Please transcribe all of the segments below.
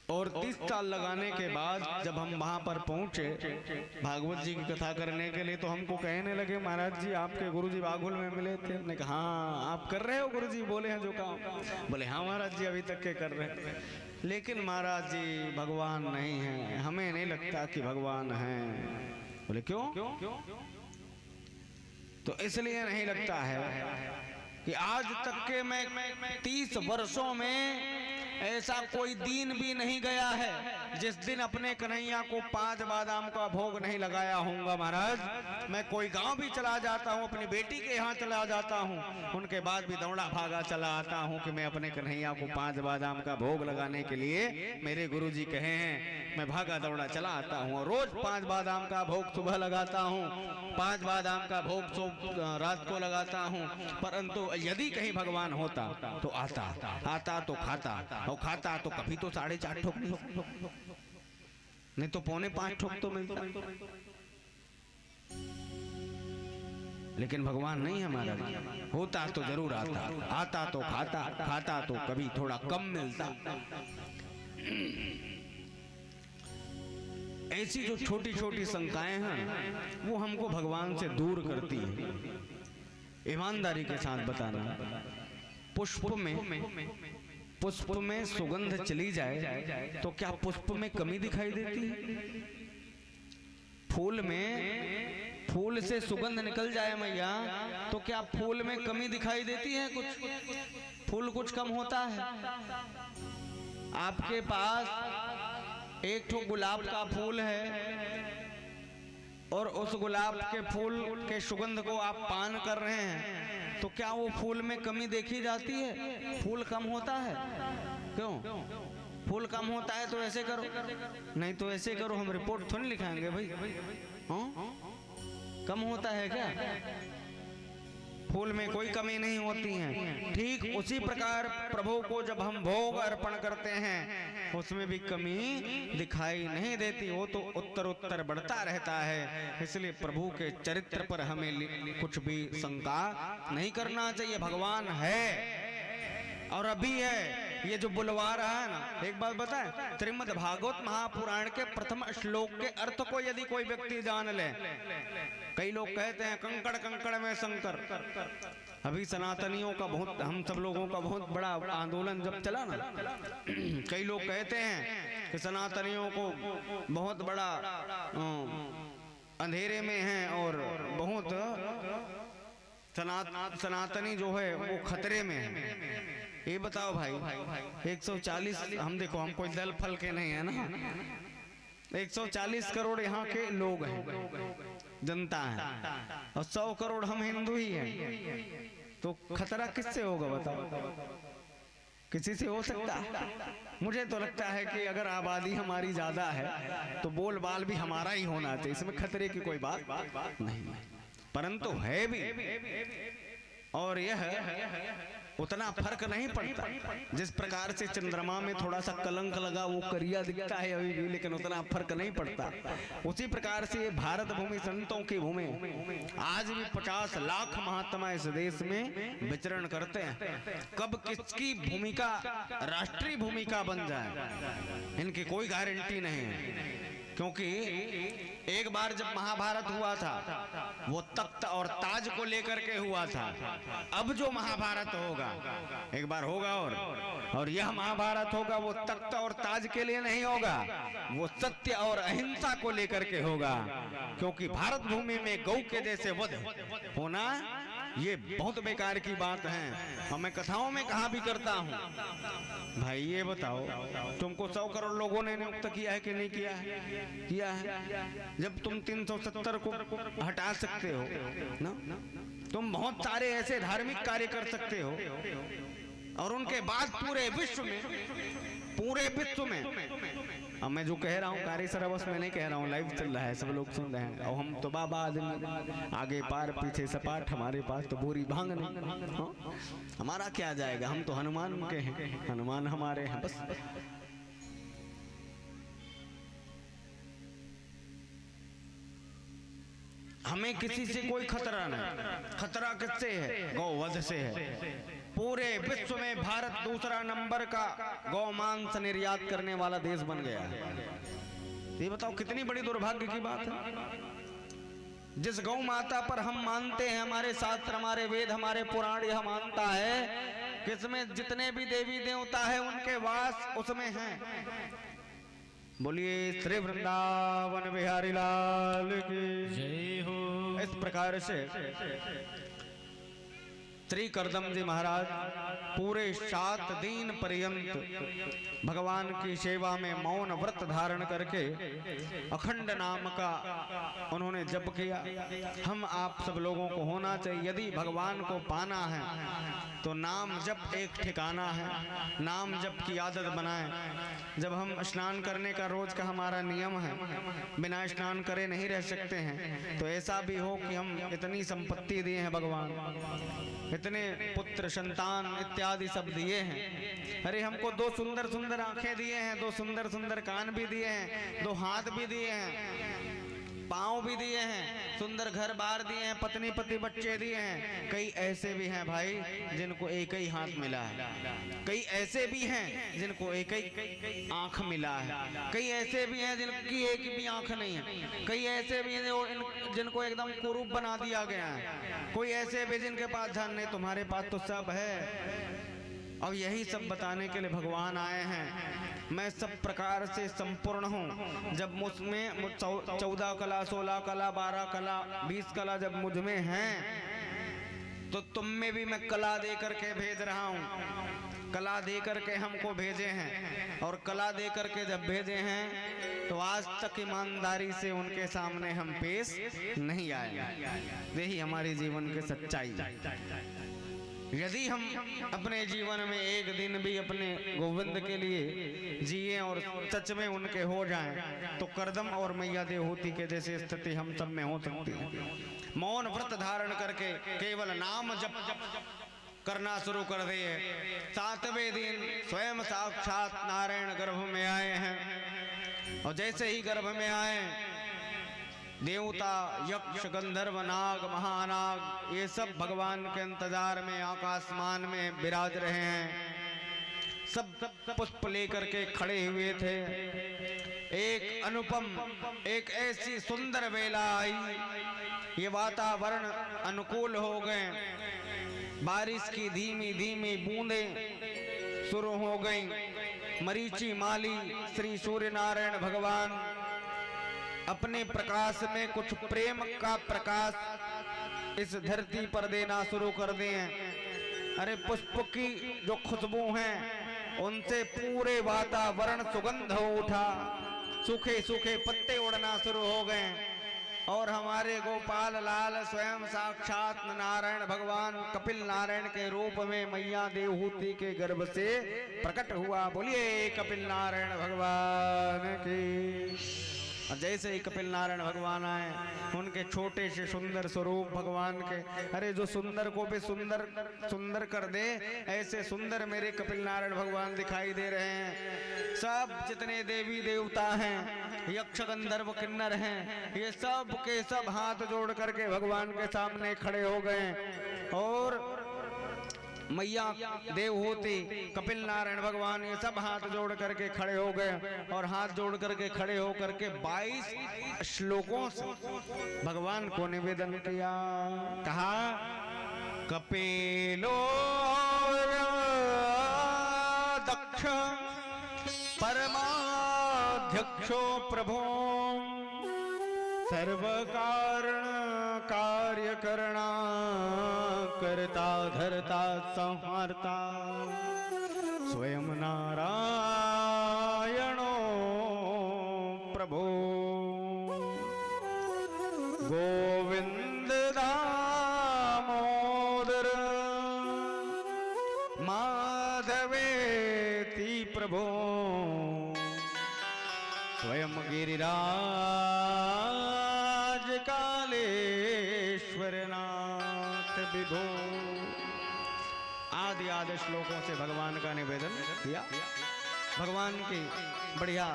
और 30 साल लगाने के बाद जब हम वहां पर पहुंचे भागवत जी की कथा करने के लिए, तो हमको कहने लगे महाराज जी आपके गुरुजी बागुल में मिले थे। हमने कहा हाँ आप कर रहे हो गुरुजी? बोले हैं जो काम। बोले हाँ महाराज जी अभी तक के कर रहे हैं, लेकिन महाराज जी भगवान नहीं है, हमें नहीं लगता कि भगवान है। बोले क्यों? तो इसलिए नहीं लगता है कि आज तक के मैं 30 वर्षों में ऐसा कोई दिन भी नहीं गया है जिस दिन अपने कन्हैया को 5 बादाम का भोग नहीं लगाया होऊंगा महाराज। मैं कोई गांव भी चला जाता हूं, अपनी बेटी के यहाँ चला जाता हूं, उनके बाद भी दौड़ा भागा चला आता हूं कि मैं अपने कन्हैया को 5 बादाम का भोग लगाने के लिए मेरे गुरुजी कहे हैं, मैं भागा दौड़ा चला आता हूं। और रोज 5 बादाम का भोग सुबह लगाता हूं, 5 बादाम का भोग रात को लगाता हूं। परंतु यदि कहीं भगवान होता तो आता तो खाता, और खाता तो कभी तो 4.5 ठोक नहीं तो 4.25 ठोक तो मिलता। लेकिन भगवान नहीं है हमारा, होता तो जरूर आता तो खाता तो कभी थोड़ा कम मिलता। ऐसी जो छोटी छोटी शंकाएं हैं वो हमको भगवान से दूर करती है। ईमानदारी के साथ बताना, पुष्प में सुगंध चली जाए तो क्या पुष्प में कमी दिखाई देती है? फूल से सुगंध निकल जाए मैया तो क्या फूल में कमी दिखाई देती है? फूल कुछ कम होता है? आपके पास एक ठो गुलाब का फूल है और उस गुलाब के फूल के सुगंध को आप पान कर रहे हैं, तो क्या वो फूल में कमी देखी जाती है? फूल कम होता है? क्यों फूल कम होता है? तो ऐसे करो, नहीं तो ऐसे करो, हम रिपोर्ट थोड़ी लिखाएंगे भाई। हाँ कम होता है क्या? फूल में कोई कमी नहीं होती है। ठीक उसी प्रकार प्रभु को जब हम भोग अर्पण करते हैं उसमें भी कमी दिखाई नहीं देती, वो तो उत्तर बढ़ता रहता है। इसलिए प्रभु के चरित्र पर हमें कुछ भी शंका नहीं करना चाहिए। भगवान है और अभी है। ये जो बुलवा रहा है ना, एक बात बताएं, श्रीमद् भागवत महापुराण के प्रथम श्लोक के अर्थ को यदि कोई व्यक्ति जान ले, कई लोग कहते हैं कंकड़ कंकड़ में शंकर। अभी सनातनियों का बहुत, हम सब लोगों का बहुत बड़ा आंदोलन जब चला ना, कई लोग कहते हैं कि सनातनियों को बहुत बड़ा अंधेरे में है और बहुत सनातनी जो है वो खतरे में है। ये बताओ भाई 140, हम देखो हम कोई दल फल के नहीं है ना, 140 करोड़ यहाँ के लोग हैं, जनता है, और 100 करोड़ हम हिंदू ही हैं, तो खतरा किससे होगा बताओ? किसी से हो सकता है? मुझे तो लगता है कि अगर आबादी हमारी ज्यादा है तो बोलबाल भी हमारा ही होना चाहिए, इसमें खतरे की कोई बात नहीं, परंतु है भी। और यह उतना फर्क नहीं पड़ता। जिस प्रकार से चंद्रमा में थोड़ा सा कलंक लगा वो करिया दिखता है अभी भी, लेकिन उतना फर्क नहीं पड़ता। उसी प्रकार से भारत भूमि संतों की भूमि, आज भी 50 लाख महात्मा इस देश में विचरण करते हैं। कब किसकी भूमिका राष्ट्रीय भूमिका बन जाए इनकी कोई गारंटी नहीं है, क्योंकि एक बार जब महाभारत हुआ था वो तख्त और ताज को लेकर के हुआ था। अब जो महाभारत होगा एक बार होगा और यह महाभारत होगा वो तख्त और ताज के लिए नहीं होगा, वो सत्य और अहिंसा को लेकर के होगा। क्योंकि भारत भूमि में गौ के जैसे वध होना ये बहुत बेकार की बात है, और मैं कथाओं में कहा भी करता हूँ। भाई ये बताओ तुमको 100 करोड़ लोगों ने नियुक्त किया है कि नहीं किया है? किया है। जब तुम 370 को हटा सकते हो ना, तुम बहुत सारे ऐसे धार्मिक कार्य कर सकते हो, और उनके बाद पूरे विश्व में अब मैं जो कह रहा हूँ कार्य सरबस में नहीं कह रहा हूँ, लाइव चल रहा है, सब लोग सुन रहे हैं। और हम तो बाबा आदमी, आगे पार पीछे सपाट, हमारे पास तो बोरी भांग नहीं, हमारा क्या जाएगा? हम तो हनुमान के हैं, हनुमान हमारे हैं बस। हमें किसी से कोई खतरा नहीं। खतरा किससे है? गौवध से है। पूरे विश्व में भारत दूसरा नंबर का गौमांस निर्यात करने वाला देश बन गया है। ये बताओ कितनी बड़ी दुर्भाग्य की बात है। जिस गौ माता पर हम मानते हैं, हमारे शास्त्र, हमारे वेद, हमारे पुराण यह मानता है कि इसमें जितने भी देवी देवता है उनके वास उसमें हैं। बोलिए श्री वृंदावन बिहारी लाल की जय हो। इस प्रकार से श्री करदम जी महाराज पूरे 7 दिन पर्यंत भगवान की सेवा में मौन व्रत धारण करके अखंड नाम का उन्होंने जप किया। हम आप सब लोगों को होना चाहिए, यदि भगवान को पाना है तो नाम जप एक ठिकाना है, नाम जप की आदत बनाएं। जब हम स्नान करने का रोज का हमारा नियम है, बिना स्नान करे नहीं रह सकते हैं, तो ऐसा भी हो कि हम इतनी संपत्ति दिए हैं भगवान, इतने पुत्र संतान इत्यादि सब दिए हैं। अरे हमको 2 सुंदर सुंदर आंखें दिए हैं, 2 सुंदर सुंदर कान भी दिए हैं, 2 हाथ भी दिए हैं, पांव भी दिए हैं, सुंदर घर बार दिए हैं, पत्नी पति बच्चे दिए हैं। कई ऐसे भी हैं भाई जिनको एक ही हाथ मिला है, कई ऐसे भी हैं जिनको एक ही आंख मिला है, कई ऐसे भी हैं जिनकी एक भी आंख नहीं है, कई ऐसे भी हैं जिनको एकदम कुरूप बना दिया गया है, कोई ऐसे भी जिनके पास धन नहीं। तुम्हारे पास तो सब है। अब यही सब बताने के लिए भगवान आए हैं। मैं सब प्रकार से संपूर्ण हूँ। जब मुझमें 14 कला, 16 कला, 12 कला, 20 कला जब मुझ में हैं, तो तुम में भी मैं कला दे करके भेज रहा हूँ। कला दे करके हमको भेजे हैं, और कला दे करके जब भेजे हैं तो आज तक ईमानदारी से उनके सामने हम पेश नहीं आए। यही हमारी जीवन की सच्चाई। यदि हम अपने जीवन में एक दिन भी अपने गोविंद के लिए जिए और सच में उनके हो जाएं, तो करदम और मैया देवहूति के जैसी स्थिति हम सब में हो सकती है। मौन व्रत धारण करके केवल नाम जप करना शुरू कर दिए। 7वें दिन स्वयं साक्षात नारायण गर्भ में आए हैं, और जैसे ही गर्भ में आए, देवता, यक्ष, गंधर्व, नाग, महानाग ये सब भगवान के इंतजार में आकाशमान में विराज रहे हैं। सब पुष्प लेकर के खड़े हुए थे। एक अनुपम, एक ऐसी सुंदर वेला आई, ये वातावरण अनुकूल हो गए, बारिश की धीमी धीमी बूंदें शुरू हो गई। मरीचि माली श्री सूर्य नारायण भगवान अपने प्रकाश में कुछ प्रेम का प्रकाश इस धरती पर देना शुरू कर दिए। अरे पुष्प की जो खुशबू है उनसे पूरे वातावरण सुगंध हो उठा, सूखे सूखे पत्ते उड़ना शुरू हो गए, और हमारे गोपाल लाल स्वयं साक्षात नारायण भगवान कपिल नारायण के रूप में मैया देवहूति के गर्भ से प्रकट हुआ। बोलिए कपिल नारायण भगवान की। और जैसे ही कपिल नारायण भगवान आए, उनके छोटे से सुंदर स्वरूप भगवान के, अरे जो सुंदर को भी सुंदर सुंदर कर दे, ऐसे सुंदर मेरे कपिल नारायण भगवान दिखाई दे रहे हैं। सब जितने देवी देवता हैं, यक्ष, गंधर्व, किन्नर हैं, ये सब के सब हाथ जोड़ करके भगवान के सामने खड़े हो गए, और मैया देवहूति, कपिल नारायण भगवान ये सब हाथ जोड़ करके खड़े हो गए, और हाथ जोड़ करके खड़े हो करके 22 श्लोकों से भगवान को निवेदन किया। कहा, कपिलो दक्ष परमाध्यक्षो प्रभो सर्व कारण कार्य करना करता धरता संहारता स्वयं नारायणो प्रभो गोविंद दामोदर माधवेति प्रभो स्वयं गिरिराज कालेश्वर नाथ विभो। आदि आदि श्लोकों से भगवान का निवेदन किया। भगवान की बढ़िया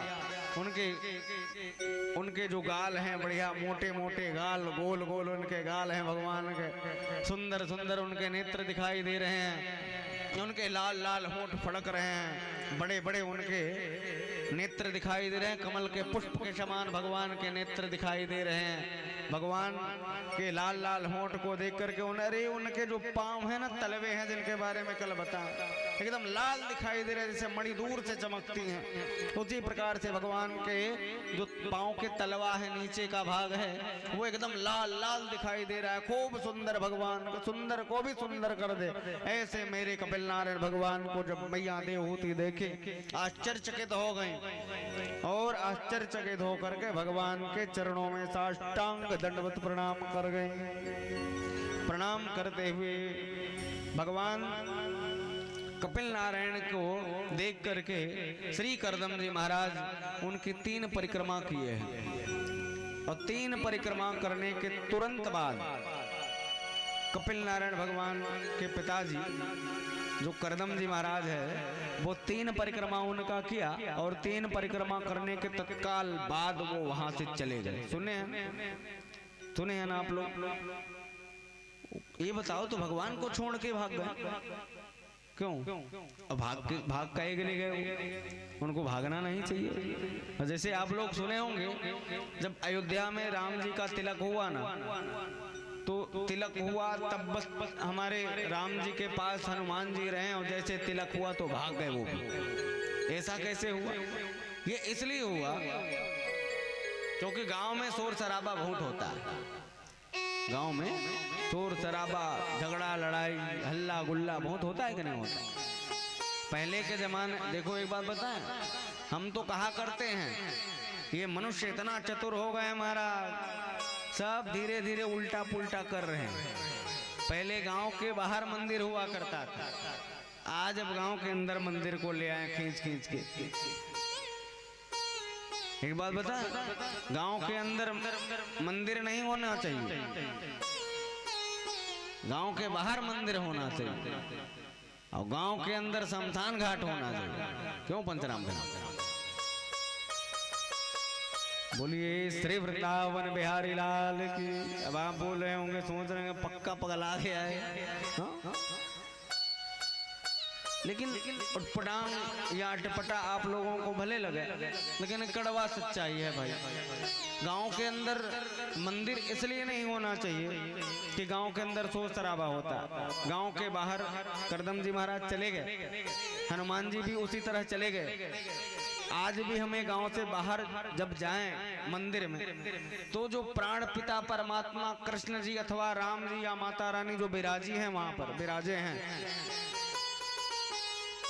उनके जो गाल हैं, बढ़िया मोटे मोटे गाल, गोल गोल उनके गाल हैं भगवान के, सुंदर सुंदर उनके नेत्र दिखाई दे रहे हैं। उनके लाल लाल होंठ फड़क रहे हैं, बड़े बड़े उनके नेत्र दिखाई दे रहे हैं, कमल के पुष्प के समान भगवान के नेत्र दिखाई दे रहे हैं। भगवान के लाल लाल होंठ को देख करके अरे उनके जो पांव हैं ना, तलवे हैं जिनके बारे में कल बताया, एकदम लाल दिखाई दे रहे हैं, जैसे मणि दूर से चमकती हैं। उसी प्रकार से भगवान के जो पांव के तलवा है, नीचे का भाग है, वो एकदम लाल लाल दिखाई दे रहा है। खूब सुंदर, भगवान को सुंदर को भी सुंदर कर दे। ऐसे मेरे कपिल नारायण भगवान को जब मैया देवहूति देखे आश्चर्यचकित हो गए और आश्चर्यचकित होकर के भगवान के चरणों में साष्टांग दंडवत प्रणाम कर गए। प्रणाम करते हुए भगवान कपिल नारायण को देख करके श्री करदम जी महाराज उनकी 3 परिक्रमा किए हैं और 3 परिक्रमा करने के तुरंत बाद कपिल नारायण भगवान के पिताजी जो करदम जी महाराज है, वो 3 परिक्रमा उनका किया और 3 परिक्रमा करने के तत्काल बाद वो वहां से चले गए। सुने हैं ना आप लोग? ये बताओ तो भगवान को छोड़ के भाग गए क्यों? अब भाग काहे के लिए गए? उनको भागना नहीं चाहिए। जैसे आप लोग सुने होंगे, जब अयोध्या में राम जी का तिलक हुआ ना, तो तिलक हुआ तब बस हमारे राम जी के पास हनुमान जी रहे और जैसे तिलक हुआ तो भाग गए वो भी। ऐसा कैसे हुआ? ये इसलिए हुआ क्योंकि गांव में शोर शराबा बहुत होता है। गांव में शोर शराबा, झगड़ा, लड़ाई, हल्ला गुल्ला बहुत होता है कि नहीं होता? पहले के जमाने, देखो एक बात बताएं, हम तो कहा करते हैं ये मनुष्य इतना चतुर हो गए महाराज, सब धीरे धीरे उल्टा पुल्टा कर रहे हैं। पहले गांव के बाहर मंदिर हुआ करता था, आज अब गांव के अंदर मंदिर को ले आए खींच खींच के। एक बात बता, गांव के अंदर मंदिर नहीं होना चाहिए, गांव के बाहर मंदिर होना चाहिए और गांव के अंदर शमशान घाट होना चाहिए। क्यों पंचराम भाई? बोलिए श्री वृंदावन बिहारी लाल की। अब आप बोल रहे होंगे, सोच रहे होंगे पक्का पगला गया है, हाँ? लेकिन उटपटांग या अटपटा आप लोगों को भले लगे, लेकिन कड़वा सच्चाई है भाई। गांव के अंदर मंदिर इसलिए नहीं होना चाहिए कि गांव के अंदर शोर शराबा होता। गांव के बाहर करदम जी महाराज चले गए, हनुमान जी भी उसी तरह चले गए। आज भी हमें गांव से बाहर जब जाएं मंदिर में, तो जो प्राण पिता परमात्मा कृष्ण जी अथवा राम जी या माता रानी जो विराजी हैं, वहां पर विराजे हैं,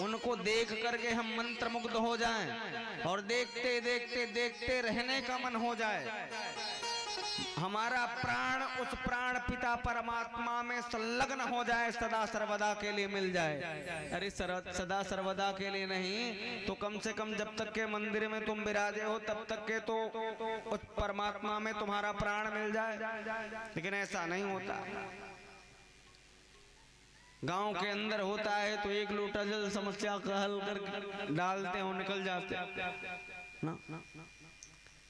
उनको देख करके हम मंत्र मुग्ध हो जाएं और देखते देखते देखते रहने का मन हो जाए। हमारा प्राण उस प्राण पिता परमात्मा में संलग्न हो जाए, सदा सर्वदा के लिए मिल जाए। अरे सदा सर्वदा के लिए नहीं तो कम से कम जब तक के मंदिर में तुम विराजे हो तब तक के तो उस परमात्मा में तुम्हारा प्राण मिल जाए। लेकिन ऐसा नहीं होता। गांव के अंदर होता है तो एक लोटा जल समस्या का हल कर डालते हो, निकल जाते ना।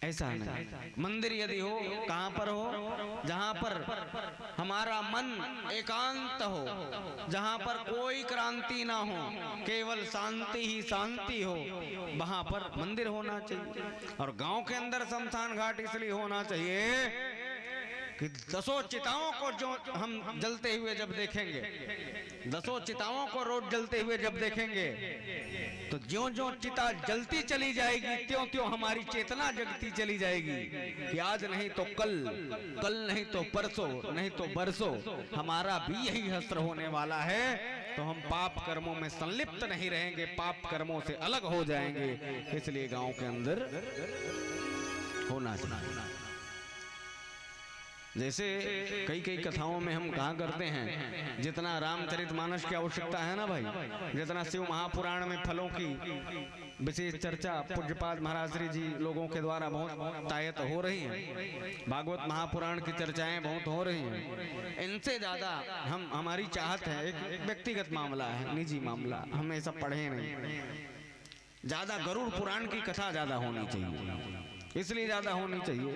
ऐसा नहीं। मंदिर यदि हो, कहां पर हो? जहां पर हमारा मन एकांत हो, जहां पर कोई क्रांति ना हो, केवल शांति ही शांति हो, वहां पर मंदिर होना चाहिए। और गांव के अंदर शमशान घाट इसलिए होना चाहिए कि 10 चिताओं को जो हम जलते हुए जब देखेंगे, 10 चिताओं को रोज जलते हुए जब देखेंगे, तो ज्यों ज्यों चिता जलती चली जाएगी त्यों त्यों हमारी चेतना जगती चली जाएगी कि आज नहीं तो कल, कल नहीं तो परसों, नहीं तो बरसों हमारा भी यही हश्र होने वाला है। तो हम पाप कर्मों में संलिप्त नहीं रहेंगे, पाप कर्मों से अलग हो जाएंगे। इसलिए गांव के अंदर होना चाहिए। जैसे कई कथाओं में हम कहा करते हैं, जितना रामचरितमानस की आवश्यकता है ना भाई, जितना शिव महापुराण में फलों की विशेष चर्चा पूज्यपाद महाराज श्री जी लोगों के द्वारा बहुत तायत हो रही है, भागवत महापुराण की चर्चाएं बहुत हो रही हैं, इनसे ज्यादा हमारी चाहत है, एक व्यक्तिगत मामला है, निजी मामला, हम ऐसा पढ़े नहीं, ज्यादा गरुड़ पुराण की कथा ज्यादा होनी चाहिए। इसलिए ज्यादा होनी चाहिए,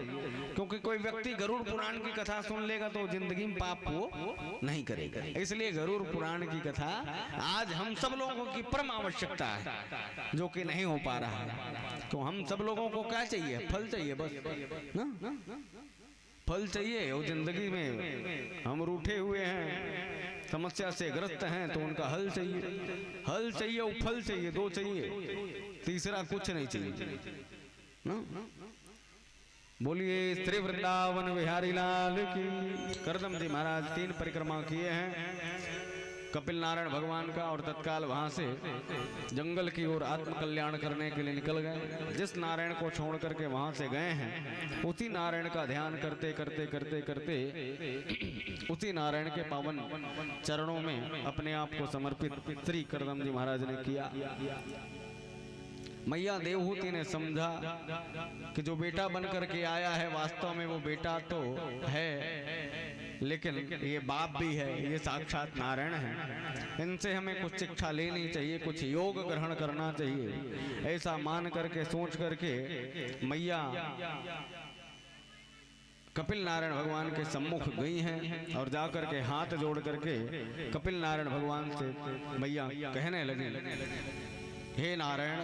क्योंकि कोई व्यक्ति गरुड़ पुराण की कथा सुन लेगा तो जिंदगी में पाप वो नहीं करेगा। इसलिए गरुड़ पुराण की कथा आज हम सब लोगों की परम आवश्यकता है, जो कि नहीं हो पा रहा है। तो हम सब लोगों को क्या चाहिए? फल चाहिए, बस ना, फल चाहिए। और जिंदगी में हम रूठे हुए हैं, समस्या से ग्रस्त हैं, तो उनका हल चाहिए, हल चाहिए और फल चाहिए, दो चाहिए, तीसरा कुछ नहीं चाहिए ना। बोलिए श्री वृंदावन बिहारी लाल की। करदम जी महाराज 3 परिक्रमा किए हैं कपिल नारायण भगवान का, और तत्काल वहां से जंगल की ओर आत्म कल्याण करने के लिए निकल गए। जिस नारायण को छोड़ करके वहां से गए हैं, उसी नारायण का ध्यान करते करते करते करते उसी नारायण के पावन चरणों में अपने आप को समर्पित श्री करदम जी महाराज ने किया। मैया देवहूति ने समझा कि जो बेटा बन करके आया है वास्तव में वो बेटा तो है, लेकिन ये बाप भी है, ये साक्षात नारायण है, इनसे हमें कुछ शिक्षा लेनी चाहिए, कुछ योग ग्रहण करना चाहिए। ऐसा मान करके सोच करके मैया कपिल नारायण भगवान के सम्मुख गई हैं और जाकर के हाथ जोड़ करके कपिल नारायण भगवान से मैया कहने लगी, हे नारायण,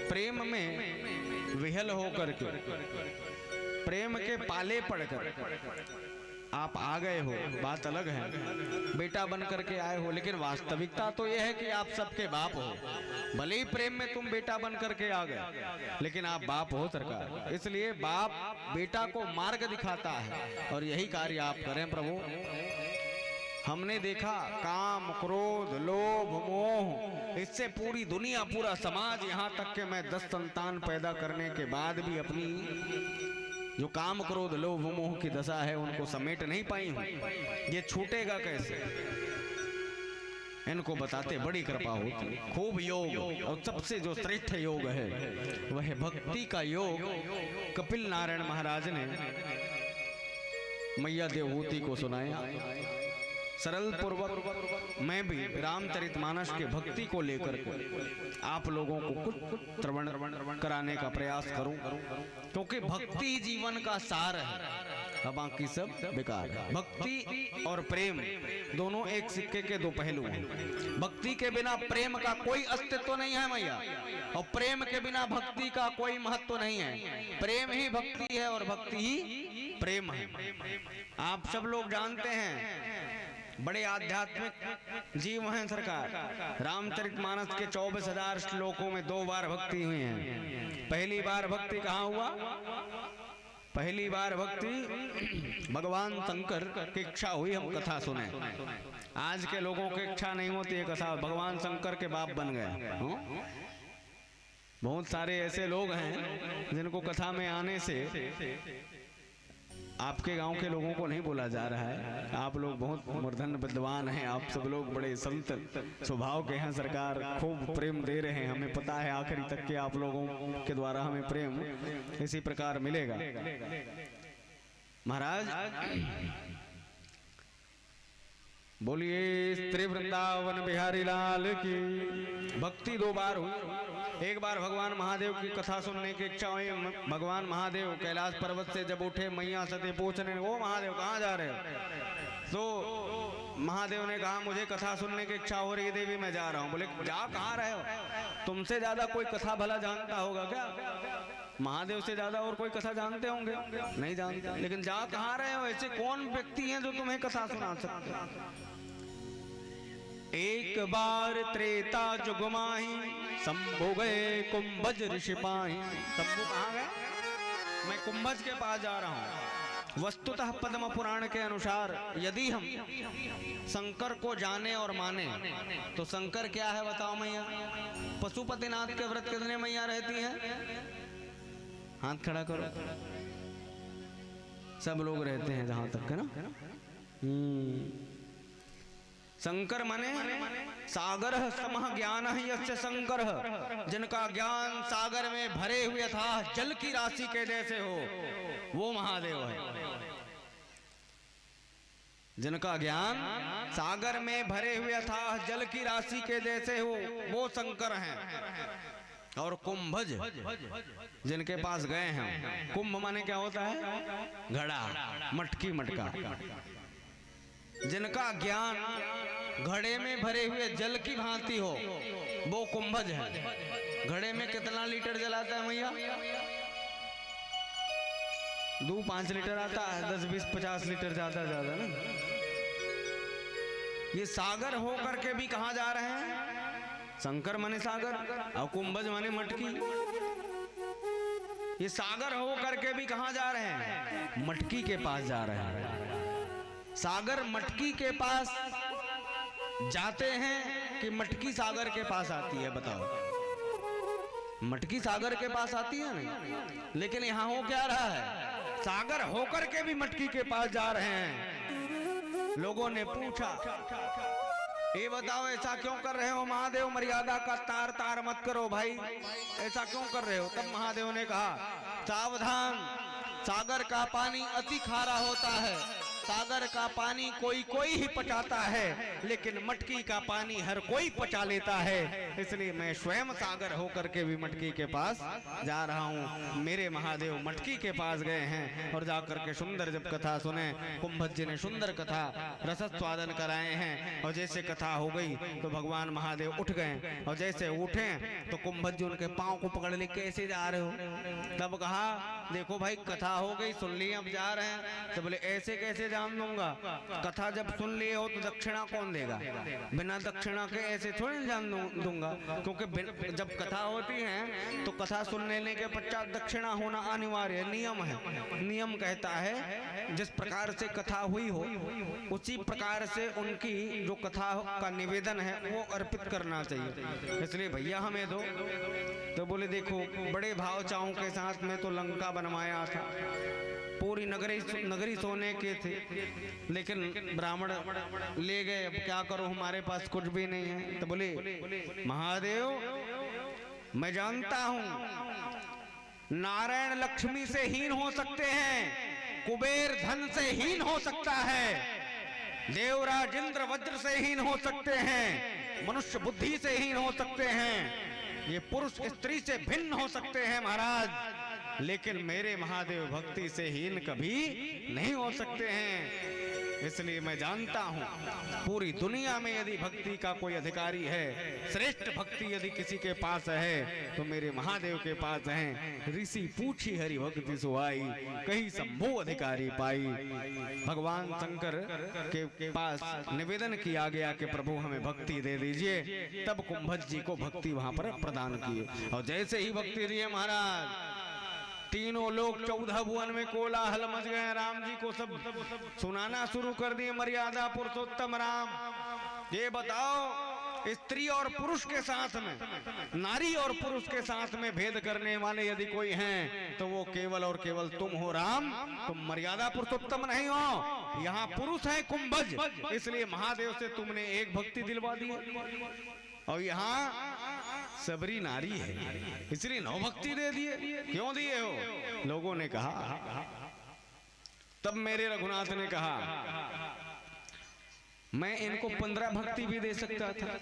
प्रेम में विहल होकर के, प्रेम के पाले पड़कर आप आ गए हो, बात अलग है, बेटा बन करके आए हो, लेकिन वास्तविकता तो यह है कि आप सबके बाप हो। भले ही प्रेम में तुम बेटा बन करके आ गए, लेकिन आप बाप हो सरकार। इसलिए बाप बेटा को मार्ग दिखाता है, और यही कार्य आप करें प्रभु। हमने देखा काम, क्रोध, लोभ, मोह, इससे पूरी दुनिया, पूरा समाज, यहाँ तक कि मैं 10 संतान पैदा करने के बाद भी अपनी जो काम, क्रोध, लोभ, मोह की दशा है उनको समेट नहीं पाई हूँ। ये छूटेगा कैसे? इनको बताते बड़ी कृपा होती। खूब योग, और सबसे जो श्रेष्ठ योग है वह भक्ति का योग कपिल नारायण महाराज ने मैया देवहूति को सुनाया। सरल पूर्वक मैं भी रामचरितमानस के भक्ति को लेकर के आप लोगों को कुछ श्रवण कराने का प्रयास करूं, क्योंकि भक्ति जीवन का सार है, अब बाकी सब बेकार है। भक्ति और प्रेम दोनों एक सिक्के के दो पहलू हैं। भक्ति के बिना प्रेम का कोई अस्तित्व नहीं है मैया, और प्रेम के बिना भक्ति का कोई महत्व नहीं है। प्रेम ही भक्ति है और भक्ति ही प्रेम है। आप सब लोग जानते हैं, बड़े आध्यात्मिक जीव हैं सरकार। रामचरितमानस के 24,000 श्लोकों में 2 बार भक्ति हुई है। पहली बार भक्ति कहाँ हुआ? पहली बार भक्ति भगवान शंकर की इच्छा हुई हम कथा सुने। आज के लोगों की इच्छा नहीं होती है कथा, भगवान शंकर के बाप बन गए। बहुत सारे ऐसे लोग हैं जिनको कथा में आने से, आपके गांव के लोगों को नहीं बोला जा रहा है, आप लोग बहुत मूर्धन्य विद्वान हैं, आप सब लोग बड़े संत स्वभाव के हैं सरकार, खूब प्रेम दे रहे हैं, हमें पता है आखिरी तक के आप लोगों के द्वारा हमें प्रेम इसी प्रकार मिलेगा। महाराज बोलिए श्री वृंदावन बिहारी लाल की। भक्ति 2 बार हुई। एक बार भगवान महादेव की कथा सुनने की इच्छा हुई। भगवान महादेव कैलाश पर्वत से जब उठे, मैया सती पूछने, ओ महादेव कहाँ जा रहे हो? तो महादेव ने कहा, मुझे कथा सुनने की इच्छा हो रही है देवी, मैं जा रहा हूँ। बोले जा कहाँ रहे हो? तुमसे ज्यादा कोई कथा भला जानता होगा क्या? महादेव से ज्यादा और कोई कथा जानते होंगे? नहीं जानते। लेकिन जा कहाँ रहे हो? ऐसे कौन व्यक्ति हैं जो तुम्हें कथा सुना सकते? एक बार त्रेता जुग माही, शंभु गए कुंभज ऋषि पाही। शंभु कहाँ गए? मैं कुंभज के पास जा रहा हूँ। वस्तुतः पद्म पुराण के अनुसार यदि हम शंकर को जाने और माने तो शंकर क्या है बताओ मैया? पशुपतिनाथ के व्रत कितने मैया रहती हैं? हाथ खड़ा करो। सब लोग रहते हैं जहां तक है ना। शंकर मने सागर समः ज्ञान यस्य शंकर, जिनका ज्ञान सागर में भरे हुए था जल की राशि के जैसे हो, वो महादेव है। जिनका ज्ञान सागर में भरे हुए था जल की राशि के जैसे हो, वो शंकर हैं। और कुंभज जिनके पास गए हैं। कुंभ माने क्या होता है? घड़ा, मटकी, मटका। जिनका ज्ञान घड़े में भरे हुए जल की भांति हो वो कुंभज है। घड़े में कितना लीटर जल आता है भैया? 2-5 लीटर आता है, 10-20-50 लीटर ज्यादा ना। ये सागर हो करके भी कहाँ जा रहे हैं? शंकर माने सागर और कुंभज माने मटकी। ये सागर हो करके भी कहाँ जा रहे हैं? मटकी के पास जा रहे हैं। सागर मटकी के पास जाते हैं कि मटकी सागर के पास आती है? बताओ। मटकी सागर के पास आती है ना, लेकिन यहाँ हो क्या रहा है? सागर होकर के भी मटकी के पास जा रहे हैं। लोगों ने पूछा, ये बताओ ऐसा क्यों कर रहे हो महादेव? मर्यादा का तार तार मत करो भाई, ऐसा क्यों कर रहे हो? तब महादेव ने कहा, सावधान, सागर का पानी अति खारा होता है। सागर का पानी कोई कोई ही पचाता है, लेकिन मटकी का पानी हर कोई पचा लेता है। इसलिए मैं स्वयं सागर होकर के भी मटकी के पास जा रहा हूँ। मेरे महादेव मटकी के पास गए हैं और जाकर के सुंदर जब कथा सुने, कुंभज जी ने सुंदर कथा रसस्वादन कराए हैं। और जैसे कथा हो गई तो भगवान महादेव उठ गए, और जैसे उठे तो कुंभज जी उनके पाँव को पकड़ ले, कैसे जा रहे हो? तब कहा, देखो भाई कथा हो गई, सुन ली, अब जा रहे हैं। तो बोले, ऐसे कैसे जान दूंगा? कथा जब सुन लिए हो तो दक्षिणा कौन देगा? बिना दक्षिणा के ऐसे थोड़ी जान दूंगा, क्योंकि जब कथा होती है तो कथा सुन लेने के पश्चात दक्षिणा होना अनिवार्य नियम है। नियम कहता है जिस प्रकार से कथा हुई हो उसी प्रकार से उनकी जो कथा का निवेदन है वो अर्पित करना चाहिए। इसलिए भैया हमें दो। तो बोले, देखो बड़े भाव चाहों के साथ में तो लंका बनवाया था, पूरी नगरी सोने के थे, लेकिन ब्राह्मण ले गए। अब क्या करो, हमारे पास कुछ भी नहीं है। तो बोले, महादेव मैं जानता हूं नारायण लक्ष्मी से हीन हो सकते हैं, कुबेर धन से हीन हो सकता है, देवराज इंद्र वज्र से हीन हो सकते हैं, मनुष्य बुद्धि से हीन हो सकते हैं, ये पुरुष स्त्री से भिन्न हो सकते हैं महाराज, लेकिन मेरे महादेव भक्ति से हीन कभी नहीं हो सकते हैं। इसलिए मैं जानता हूं पूरी दुनिया में यदि भक्ति का कोई अधिकारी है, श्रेष्ठ भक्ति यदि किसी के पास है तो मेरे महादेव के पास है। ऋषि पूछी हरि भक्ति सुहाई, कहीं शंभु अधिकारी पाई। भगवान शंकर के पास निवेदन किया गया कि प्रभु हमें भक्ति दे दीजिए। तब कुंभज जी को भक्ति वहां पर प्रदान किए, और जैसे ही भक्ति दिए महाराज, तीनों लोग 14 भुवन में कोलाहल मच गए। राम जी को सब सुनाना शुरू कर दिए, मर्यादा पुरुषोत्तम राम। ये बताओ, स्त्री और पुरुष के साथ में, नारी और पुरुष के साथ में भेद करने वाले यदि कोई हैं तो वो केवल और केवल तुम हो राम। तुम मर्यादा पुरुषोत्तम नहीं हो, यहाँ पुरुष है कुंभज, इसलिए महादेव से तुमने एक भक्ति दिलवा दी, और यहाँ सबरी नारी है इसलिए 9 भक्ति दे दिए। क्यों दिए हो? लोगों ने कहा। तब मेरे रघुनाथ ने कहा, मैं इनको 15 भक्ति भी दे सकता था।